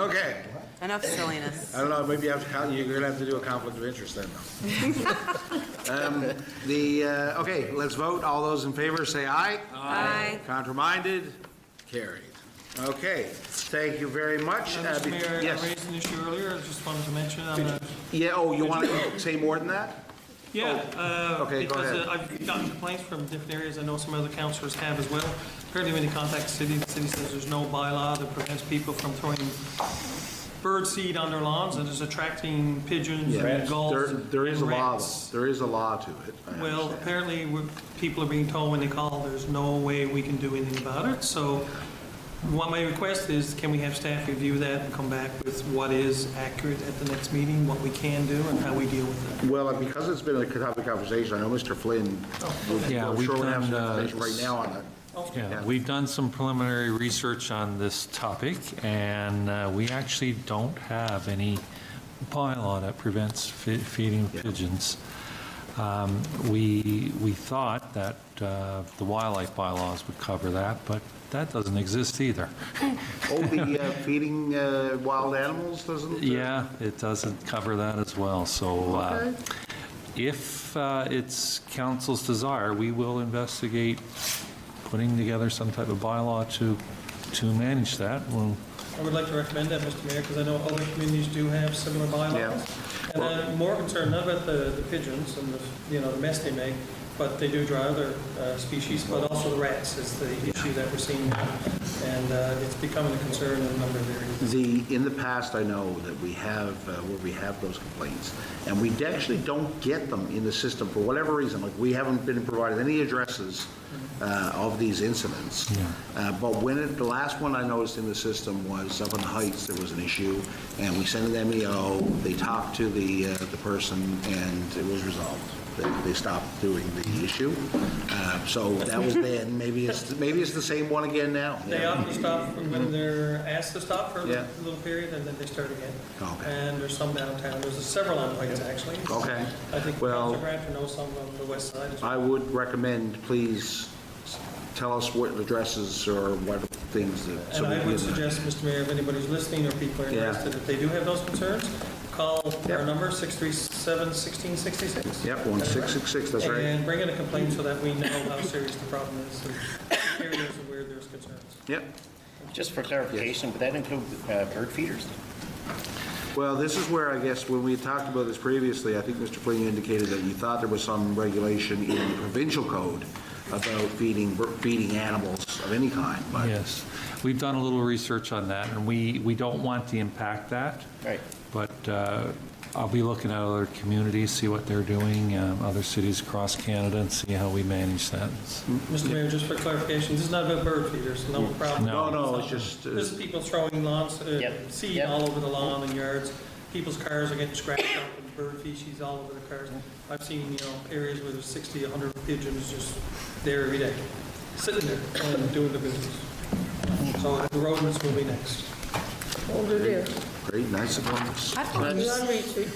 Okay. Enough silliness. I don't know, maybe you're going to have to do a conflict of interest then, though. Okay, let's vote. All those in favor, say aye. Aye. Contraminded? Carried. Okay, thank you very much. Mr. Mayor, Yes. I raised an issue earlier, I just wanted to mention. Yeah, oh, you want to say more than that? Yeah, okay, go because ahead. I've gotten complaints from different areas. I know some other councillors have as well. Apparently when you contact the city says there's no bylaw that prevents people from throwing bird seed on their lawns and is attracting pigeons and There, gulls there is a and law, rats. there is a law to it. I Well, understand. apparently, people are being told when they call, there's no way we can do anything about it. So what my request is, can we have staff review that and come back with what is accurate at the next meeting, what we can do, and how we deal with it? Well, because it's been a topic of conversation, I know Mr. Flynn, Yeah, I'm we've sure we have done, some information right now on it. Yeah, we've done some preliminary research on this topic, and we actually don't have any bylaw that prevents feeding pigeons. We thought that the wildlife bylaws would cover that, but that doesn't exist either. Oh, the feeding wild animals doesn't? Yeah, it doesn't cover that as well, so Okay. if it's council's desire, we will investigate putting together some type of bylaw to manage that. Well, I would like to recommend that, Mr. Mayor, because I know other communities do have similar bylaws. Yeah. And I'm more concerned not about the pigeons and the mess they make, but they do draw other species, but also the rats is the issue that we're seeing now. And it's becoming a concern in a number of areas. In the past, I know that we have, where we have those complaints, and we actually don't get them in the system for whatever reason. Like, we haven't been provided any addresses of these incidents. But the last one I noticed in the system was up in the Heights, there was an issue, and we sent an MEO, they talked to the person, and it was resolved. They stopped doing the issue. So that was then. Maybe it's the same one again now. They often stop when they're asked to stop for a Yeah. little period, and then they start again. Okay. And there's some downtown. There's several on Heights, actually. Okay. I think Well, Councilor Bradford knows some on the west side as well. I would recommend, please, tell us what addresses or what things that. so And I we would can- suggest, Mr. Mayor, if anybody's listening or people are Yeah. interested, if they do have those concerns, call Yep. our number, 637-1666. Yep, 1666, that's right. And bring in a complaint so that we know how serious the problem is and areas where there's concerns. Yep. Just for clarification, would that include bird feeders? Well, this is where, I guess, when we talked about this previously, I think Mr. Flynn indicated that you thought there was some regulation in the provincial code about feeding animals of any kind, but. yes, we've done a little research on that, and we don't want to impact that. Right. But I'll be looking at other communities, see what they're doing, other cities across Canada, and see how we manage that. Mr. Mayor, just for clarification, this is not about bird feeders, no problem. No, it's just, This is people throwing lawns, Yep. seed Yep. all over the lawn and yards. People's cars are getting scratched up with bird feces all over the cars. I've seen, areas where there's 60, 100 pigeons just there every day, sitting there and doing the business. So the rodents will be next. Hold it there. great, nice abundance. I don't, You're on retreat.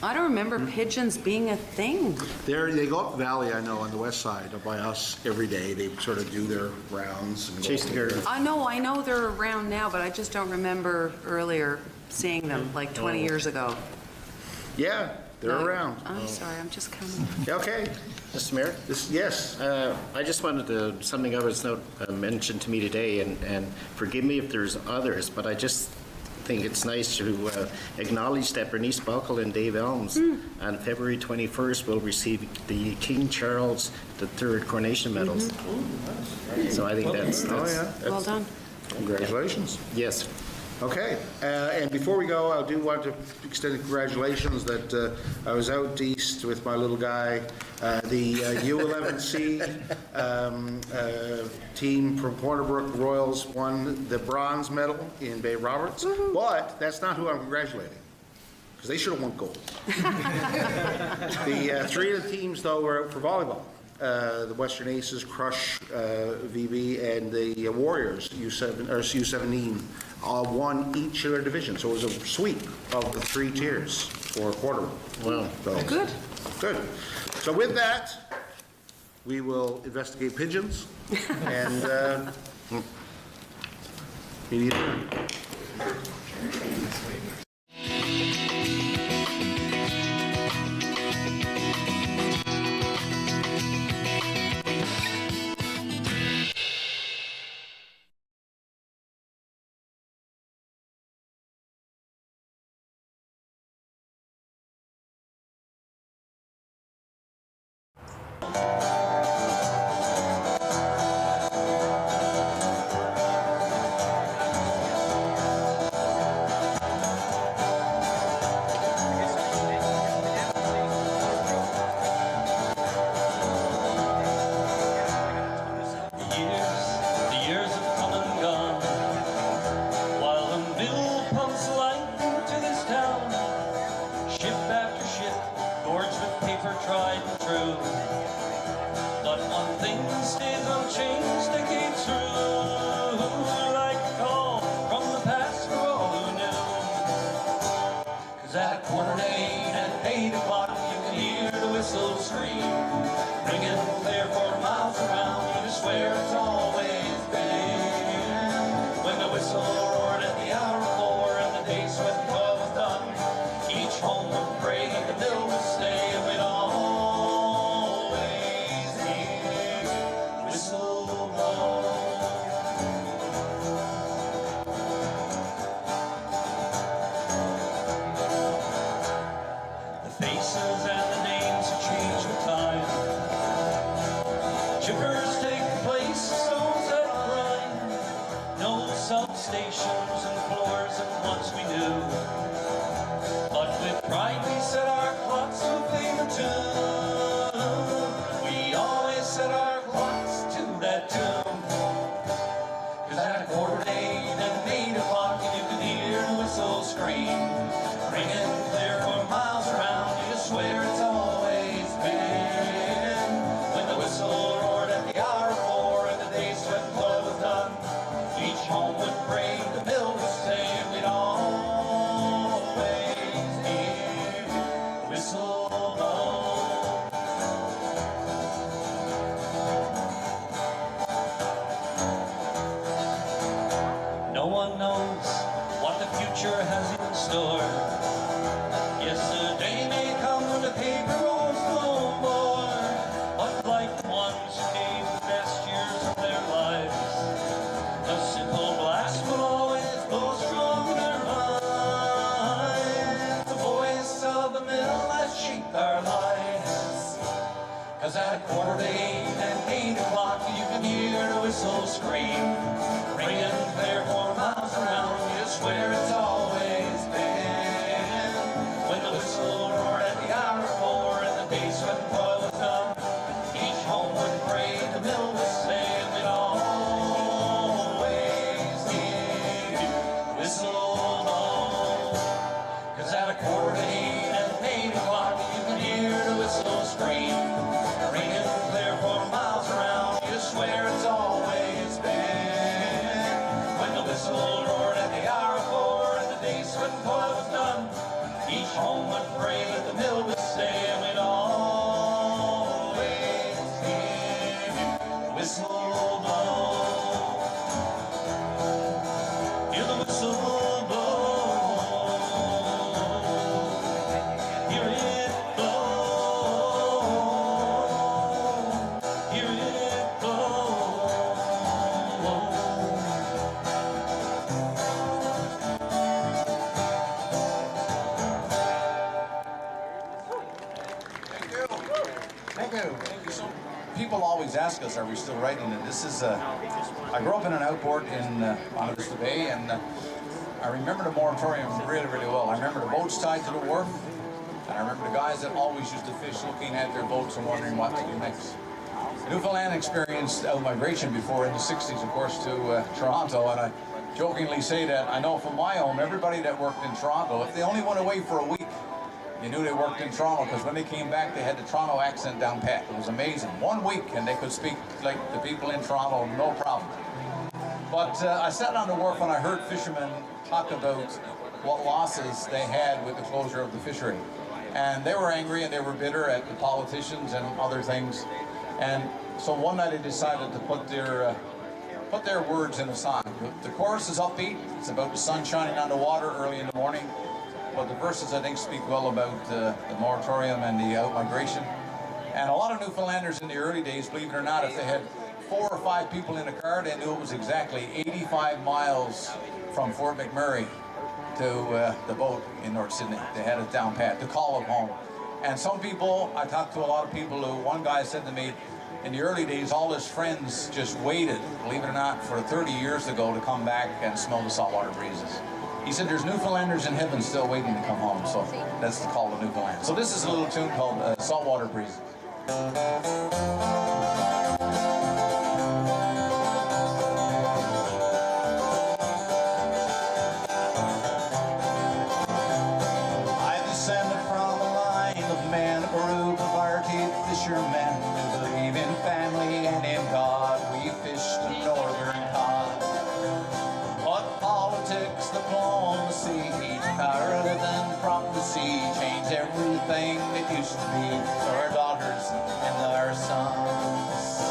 I don't remember pigeons being a thing. They go up the valley, I know, on the west side, up by us, every day. They sort of do their rounds. And go Chase the up there. bird. I know they're around now, but I just don't remember earlier seeing them, like 20 years ago. Yeah, they're No, around. I'm sorry, I'm just coming. Okay, Mr. Mayor? yes. I just wanted to, something I was mentioned to me today, and forgive me if there's others, but I just think it's nice to acknowledge that Bernice Buckle and Dave Elms on February 21st will receive the King Charles III Coronation Medals. So I think that's Well done. Congratulations. yes. Okay, and before we go, I do want to extend congratulations that I was out east with my little guy. The U11C team from Brook Royals won the bronze medal in Bay Roberts, but that's not who I'm congratulating, because they should have won gold. The three of the teams, though, were out for volleyball. The Western Aces, Crush, VB, and the Warriors, U17, all won each of their divisions. So it was a sweep of the three tiers for quarter. Wow. So, Good. good. So with that, we will investigate pigeons and meeting adjourned. stations and floors that once we knew. But with pride we set our clocks to fame and tune. We always set our clocks to that tune. 'Cause at a quarter to 8 and 8 o'clock you can hear the whistle scream, ringing clear for miles around. You swear it's always been when the whistle roared at the hour of 4 and the day's sweat and toil was done. Each home would pray, the mill would say, and we'd always hear the whistle blow. No one knows what the future has in store. Yes, a day may come when the paper rolls no more, but like the ones who gave the best years of their lives, a simple blast will always blow strong in our minds. The voice of the mill has shaped our lives. 'Cause at a quarter to 8 and 8 o'clock you can hear the whistle scream, ringing clear for miles around. You swear it's always been when the whistle roared at the hour of 4 and the day's sweat and toil was done. Each home would pray, the mill would say, and we'd always hear the whistle blow. 'Cause at a quarter to 8 and 8 o'clock you can hear the whistle scream, ringing clear for miles around. You swear it's always been when the whistle roared at the hour of 4 and the day's sweat and toil was done. Each home would pray, the mill would stay, and we'd always hear the whistle blow. Hear the whistle blow. Hear it blow. Hear it blow. Thank you. People always ask us, are we still writing? And this is, I grew up in an outboard in Monte Vista Bay, and I remember the moratorium really, really well. I remember the boats tied to the wharf, and I remember the guys that always used to fish looking at their boats and wondering what to do next. Newfoundland experienced out-migration before in the 60s, of course, to Toronto, and I jokingly say that I know from my home, everybody that worked in Toronto, if they only went away for a week, you knew they worked in Toronto, because when they came back, they had the Toronto accent down pat. It was amazing. 1 week, and they could speak like the people in Toronto, no problem. But I sat on the wharf and I heard fishermen talk about what losses they had with the closure of the fishery. And they were angry and they were bitter at the politicians and other things. And so one night they decided to put their words in a song. The chorus is upbeat. It's about the sun shining on the water early in the morning. But the verses, I think, speak well about the moratorium and the out-migration. And a lot of Newfoundlanders in the early days, believe it or not, if they had 4 or 5 people in a car, they knew it was exactly 85 miles from Fort McMurray to the boat in North Sydney. They had it down pat, to call them home. And some people, I talked to a lot of people who, one guy said to me, in the early days, all his friends just waited, believe it or not, for 30 years ago to come back and smell the saltwater breezes. He said there's Newfoundlanders in heaven still waiting to come home, so that's the call of Newfoundland. So this is a little tune called Saltwater Breezes. I descended from a line of men, a group of arctic fishermen who believe in family and in God. We fished the northern cod. But politics, diplomacy, power living from the sea changed everything that used to be for our daughters and our sons.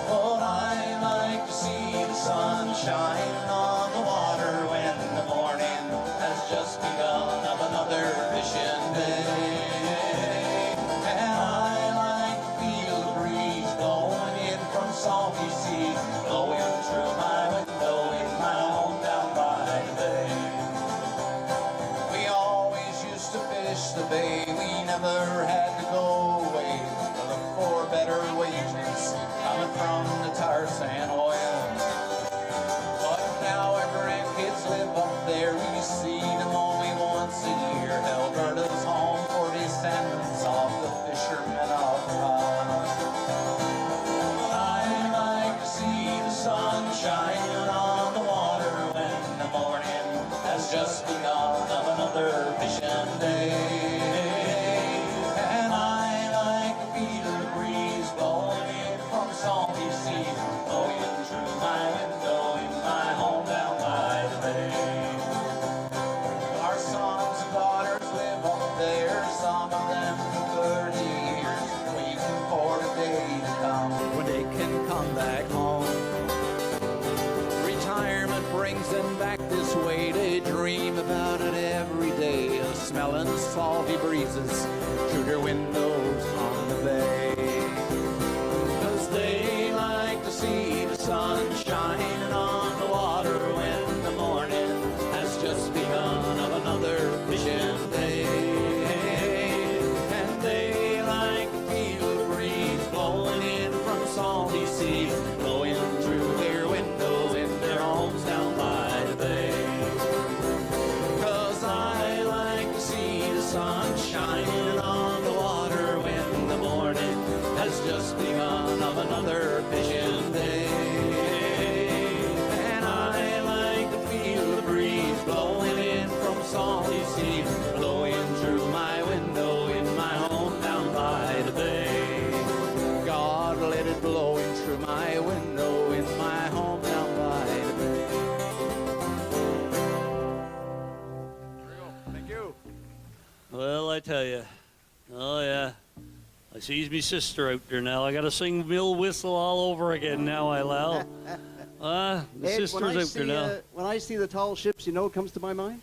But I like to see the sun shine on the water when the morning has just begun of another fishing day. And I like to feel the breeze blowing in from salty seas, blowing through my window in my home down by the bay. We always used to fish the bay, we never had to go away to look for better wages coming from the tar sand oil. But now our grandkids just begun of another fishing day. And I like to feel the breeze blowing in from the salty sea, blowing through my window in my home down by the bay. Our sons and daughters live up there, some of them for 30 years, waiting for the day to come when they can come back home. Retirement brings them back this way. They dream about it every day, smelling salty breezes through their windows on the bay. 'Cause they like to see the sun shining on the water when the morning has just begun of another fishing day. And they like to feel the breeze blowing in from the salty sea, blowing through their windows in their homes down by the bay. 'Cause I like to see the sun shining on the water when the morning has just begun of another fishing day. And I like to feel the breeze blowing in from salty sea, blowing through my window in my home down by the bay. God, let it blowing through my window in my home down by the bay. Thank you. Well, I tell you, oh yeah, I sees me sister out there now. I got to sing Mill Whistle all over again now, I allow. The Ed, sister's out there now. when I see the tall ships, you know what comes to my mind?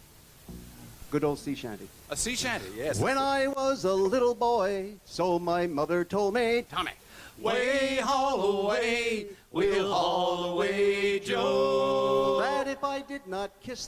Good old sea shanty. A sea shanty, yes. When I was a little boy, so my mother told me, Tommy. Way, haul away, we'll haul away, Joe. that if I did not kiss